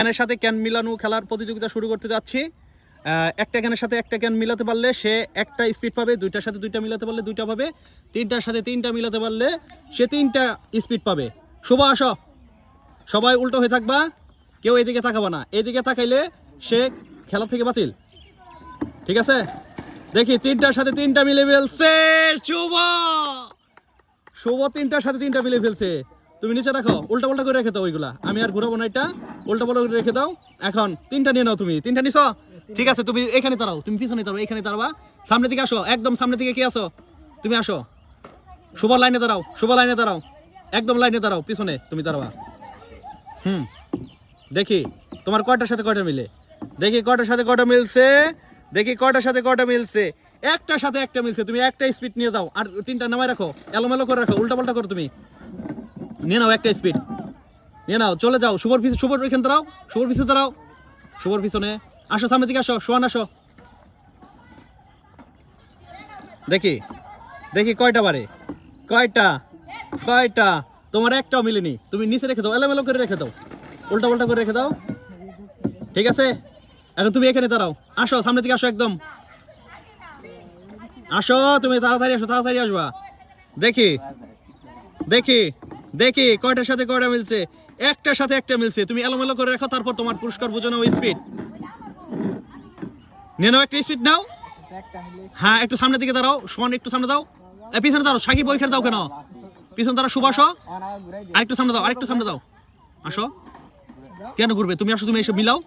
ক্যানের সাথে ক্যান মিলানো খেলার প্রতিযোগিতা শুরু করতে যাচ্ছি। একটা ক্যানের সাথে একটা ক্যান মিলাতে পারলে সে একটা স্পিড পাবে, দুইটার সাথে দুইটা মিলাতে পারলে দুইটা পাবে, তিনটার সাথে তিনটা মিলাতে পারলে সে তিনটা স্পিড পাবে। শুভ আসো, সবাই উল্টো হয়ে থাকবা, কেউ এদিকে তাকাবা না, এদিকে তাকাইলে সে খেলা থেকে বাতিল। ঠিক আছে, দেখি তিনটার সাথে তিনটা মিলে ফেলছে শুভ। শুভ তিনটার সাথে তিনটা মিলে ফেলছে। তুমি নিচে রাখো, উল্টা পাল্টা করে রেখে দাও ওইগুলা, আমি আর ঘুরাবো না, এটা উল্টা পাল্টা করে রেখে দাও। এখন তিনটা নিয়ে নাও, তুমি তিনটা নিছো, ঠিক আছে। তুমি এখানে দাঁড়াও, তুমি পিছনে দাঁড়াও, এখানে দাঁড়াবা, সামনে দিকে আসো, একদম সামনে দিকে কে আসো, তুমি আসো। শুভ লাইনে দাঁড়াও, শুভ লাইনে দাঁড়াও, একদম লাইনে দাঁড়াও, পিছনে তুমি দাঁড়াবা। দেখি তোমার কয়টার সাথে কয়টা মিলে, দেখি কয়টার সাথে কয়টা মিলছে, দেখি কয়টার সাথে কয়টা মিলছে। একটার সাথে একটা মিলছে, তুমি একটা স্পিড নিয়ে যাও, আর তিনটা নামায় রাখো, এলোমেলো করে রাখো, উল্টা পাল্টা করো, তুমি নিয়ে নাও একটা স্পিড, নিয়ে নাও, চলে যাও। শুভর পিছনে, শুভর ওইখানে দাঁড়াও, শুভর পিছনে দাঁড়াও, শুভর পিছনে আসো, সামনের দিকে আসো, সোয়ান আসো। দেখি দেখি কয়টা বারে, কয়টা কয়টা, তোমার একটাও মিলেনি, তুমি নিচে রেখে দাও, এলোমেলো করে রেখে দাও, উল্টা পাল্টা করে রেখে দাও। ঠিক আছে, এখন তুমি এখানে দাঁড়াও, আসো সামনের দিকে আসো, একদম আসো, তুমি তাড়াতাড়ি আসো, তাড়াতাড়ি আসবা। দেখি দেখি দেখি কয়টার সাথে কয়টা মিলছে, একটার সাথে একটা মিলছে, তুমি এলোমেলো করে রাখো, তারপর তোমার পুরস্কার বুঝো নাও স্পিড নিয়ে নাও, একটা স্পিড নাও। হ্যাঁ, একটু সামনের দিকে দাঁড়াও, সোয়ান একটু সামনে দাও, পিছনে দাঁড়াও, সাকিব ওইখানে দাও কেন, পিছনে দাঁড়াও, শুভ আসো, আরেকটু সামনে দাও, আরেকটু সামনে দাও, আসো। কেন ঘুরবে, তুমি আসো, তুমি এসে মিলাও।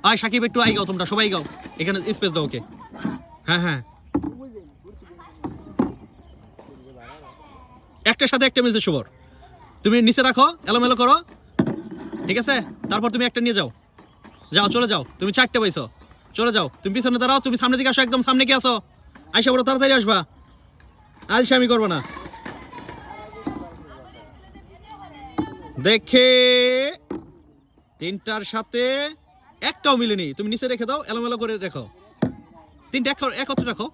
আয় সাকিব একটু আই গাও, তোমরা সবাই গাও, এখানে স্পেস দাও ওকে। হ্যাঁ হ্যাঁ, একটার সাথে একটা মিলছে শুভর, তুমি নিচে রাখো, এলোমেলো করো, ঠিক আছে। তারপর তুমি একটা নিয়ে যাও, যাও চলে যাও, তুমি চারটে পাইছো, চলে যাও। তুমি পিছনে দাঁড়াও, তুমি সামনের দিকে আসো, একদম সামনে কি আসো, আইসা বড় তাড়াতাড়ি আসবা, আলসামি করবো না। দেখে তিনটার সাথে একটাও মিলেনি, তুমি নিচে রেখে দাও, এলোমেলো করে রেখো, তিনটা একত্রে রাখো,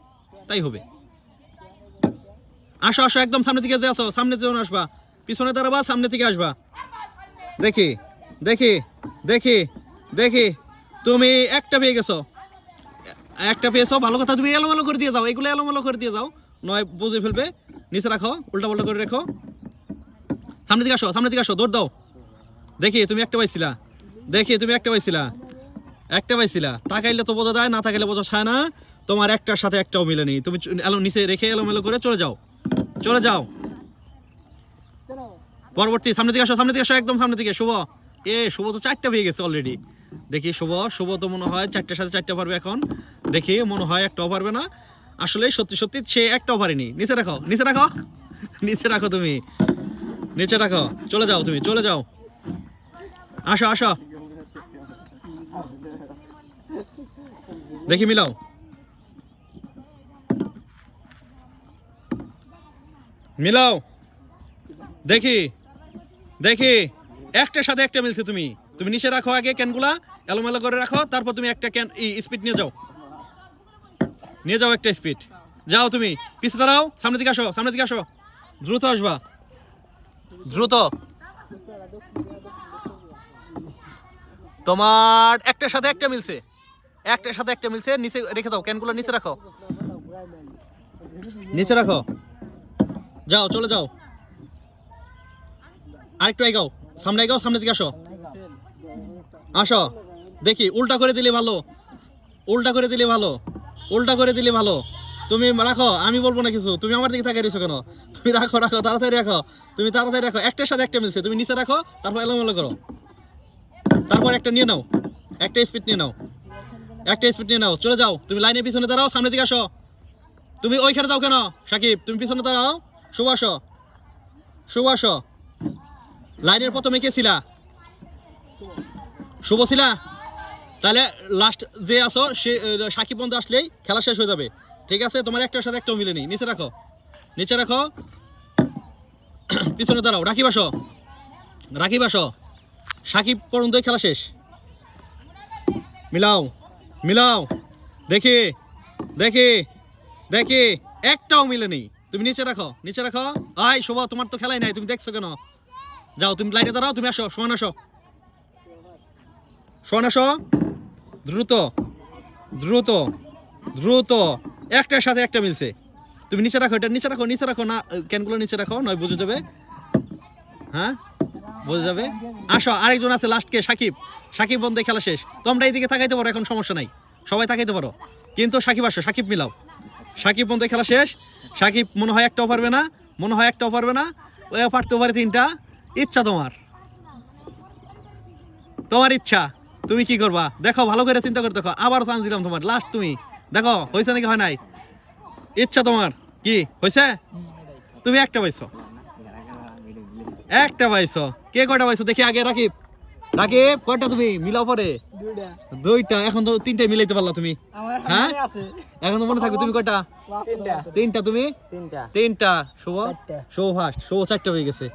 তাই হবে। আসো আসো, একদম সামনে দিকে আসো, সামনে যেমন আসবা, পিছনে দাঁড়াবা, সামনে থেকে আসবা। দেখি দেখি দেখি দেখি, তুমি একটা পেয়ে গেছো, একটা পেয়েছো, ভালো কথা। তুমি এলোমেলো করে দিয়ে যাও, এগুলো এলোমেলো করে দিয়ে যাও, নয় বুঝে ফেলবে। নিচে রাখো, উল্টা পাল্টা করে রেখো, সামনে দিকে আসো, সামনে দিকে আসো, দৌড় দাও। দেখি তুমি একটা পাইছিলা, দেখি তুমি একটা পাইছিলা, একটা পাইছিলা, তাকাইলে তো বোঝা যায়, না তাকাইলে বোঝা যায় না। তোমার একটার সাথে একটাও মিলেনি, তুমি নিচে রেখে এলোমেলো করে চলে যাও, চলে যাও। পরবর্তী, সামনে দিকে আসো, সামনে দিকে আসো, একদম সামনে দিকে। শুভ, শুভ তো চারটা পেয়ে গেছে অলরেডি। দেখি শুভ, শুভ তো মনে হয় চারটার সাথে চারটা পারবে এখন, দেখি মনে হয় একটাও পারবে না, আসলে সত্যি সত্যি সে একটাও পারেনি। নিচে রাখো, নিচে রাখো, নিচে রাখো, তুমি নিচে রাখো, চলে যাও, তুমি চলে যাও, আসো আসো, দেখি মিলাও, মিলাও, দেখি দেখি একটার সাথে একটা মিলছে, তুমি তুমি নিচে রাখো, আগে ক্যানগুলা এলোমেলো করে রাখো, তারপর তুমি একটা ক্যান স্পিড নিয়ে যাও, নিয়ে যাও একটা স্পিড, যাও। তুমি পিছে দাঁড়াও, সামনের দিকে আসো, সামনের দিকে আসো, দ্রুত আসবা, দ্রুত। তোমার একটার সাথে একটা মিলছে, একটার সাথে একটা মিলছে, নিচে রেখে দাও, ক্যানগুলো নিচে রাখো, নিচে রাখো, যাও চলে যাও। আরেকটু এগাও, সামনে এগাও, সামনের দিকে আসো, আসো। দেখি উল্টা করে দিলে ভালো, উল্টা করে দিলে ভালো, উল্টা করে দিলে ভালো। তুমি রাখো, আমি বলবো না কিছু, তুমি আমার দিকে তাকিয়ে রয়েছো কেন, তুমি রাখো রাখো, তাড়াতাড়ি রাখো, তুমি তাড়াতাড়ি রাখো, একটার সাথে একটা মিলছে, তুমি নিচে রাখো, তারপর এলোমেলো করো, তারপর একটা নিয়ে নাও, একটা স্পিড নিয়ে নাও, একটা স্পিড নিয়ে নাও, চলে যাও। তুমি লাইনের পিছনে দাঁড়াও, সামনের দিকে আসো, তুমি ওইখানে দাও কেন সাকিব, তুমি পিছনে দাঁড়াও, শুভ আসো, শুভ আসো। লাইনের প্রথমে কে ছিলা, শুভ ছিলা, তাহলে লাস্ট যে আসো সে সাকিব বন্ধু আসলেই খেলা শেষ হয়ে যাবে, ঠিক আছে। তোমার একটার সাথে একটাও মিলেনি, নিচে রাখো, নিচে রাখো, পিছনে দাঁড়াও, রাকিব আসো, রাকিব আসো, সাকিব পর্যন্ত খেলা শেষ, মিলাও মিলাও, দেখি দেখি দেখি একটাও মিলেনি, তুমি নিচে রাখো, নিচে রাখো। আয় শুভ, তোমার তো খেলাই নাই, তুমি দেখছো কেন, যাও তুমি লাইনে দাঁড়াও, তুমি আসো, সমান আসো, শোন আসো, দ্রুত দ্রুত দ্রুত, একটার সাথে একটা মিলছে। তুমি নিচে রাখো, এটা নিচে রাখো, নিচে রাখো না, ক্যানগুলো নিচে রাখো, নয় বুঝে যাবে। হ্যাঁ বুঝে যাবে। আসো, আরেকজন আছে লাস্ট কে, সাকিব। সাকিব বন্ধে খেলা শেষ। তোমরা এইদিকে তাকাইতে পারো, এখন সমস্যা নাই, সবাই তাকাইতে পারো, কিন্তু সাকিব আসো, সাকিব মিলাও। সাকিব বন্ধে খেলা শেষ। সাকিব মনে হয় একটাও পারবে না, মনে হয় একটাও পারবে না, ওই পারতেও পারে তিনটা। ইচ্ছা তোমার, তোমার ইচ্ছা, তুমি কি করবা দেখো, ভালো করে চিন্তা করে দেখো। আবার চান্স দিলাম তোমার, লাস্ট তুমি দেখো হয়েছে নাকি হয় নাই। ইচ্ছা তোমার কি হয়েছে? তুমি একটা পাইছো, একটা পাইছো। কে কয়টা পাইছো দেখি আগে? রাকিব, রাকিব কয়টা তুমি মিলাও পরে? দুইটা। এখন তো তিনটাই মিলাইতে পারলা তুমি। হ্যাঁ এখন তো মনে থাকবে তুমি কয়টা? তিনটা। তুমি তিনটা। শুভ, শুভ ফার্স্ট, শুভ চারটা হয়ে গেছে।